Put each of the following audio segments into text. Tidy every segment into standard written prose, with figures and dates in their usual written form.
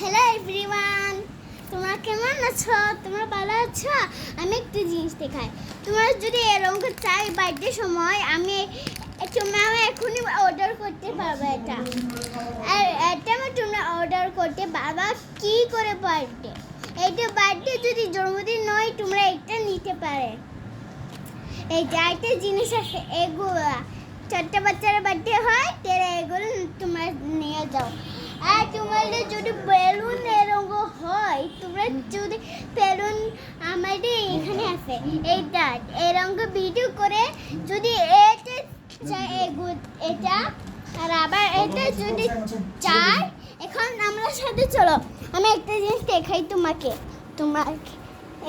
Hello everyone, তোমরা কেমন আছো? তোমরা ভালো আছো? আমি একটু জিনিস দেখাই। তোমরা যদি এরকম চাই বার্থডে সময় তোমরা এখনই অর্ডার করতে পারবে। এটা তোমরা অর্ডার করতে পারবা। কি করে বার্থডে, এইটা বার্থডে যদি জন্মদিন নয় তোমরা এটা নিতে পারে। এই যে একটা জিনিস আছে, এগুলো ছোট্ট বাচ্চার বার্থডে হয় তাহলে এগুলো তোমরা নিয়ে যাও। আর তোমাদের যদি বেলুন এরকম হয়, তোমরা যদি বেলুন আমাদের এখানে আছে এইটা এরকম ভিডিও করে যদি এটা আর আবার এটা যদি চাই, এখন আমরা সাথে চলো আমি একটা জিনিস দেখাই তোমাকে। তোমরা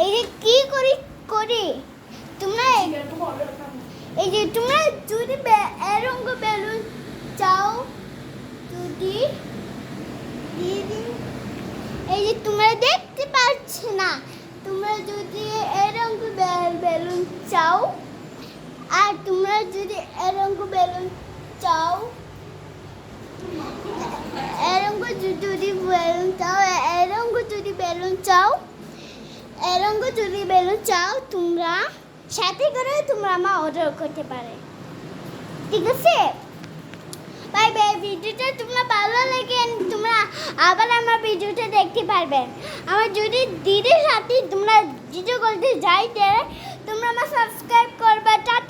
এই যে কি করি তোমরা এই যে তোমরা যদি এরকম বেলুন চাও, যদি এই যে তোমরা দেখতে পাচ্ছ না, তোমরা যদি এরকম বেলুন চাও আর তোমরা যদি এরকম বেলুন চাও, এরকম যদি বেলুন চাও, এরকম যদি বেলুন চাও, এরকম যদি বেলুন চাও, তোমরা সাথে করে তোমরা আমার অর্ডার করতে পারে। ঠিক আছে, বাই বাই। ভিডিওটা তোমরা ভালো লাগে তোমরা আবার আমার ভিডিওটা দেখতে পারবেন। আমার যদি দিদির সাথে তোমরা ভিডিও করতে যাইতে তোমরা আমার সাবস্ক্রাইব করবে। টাটা।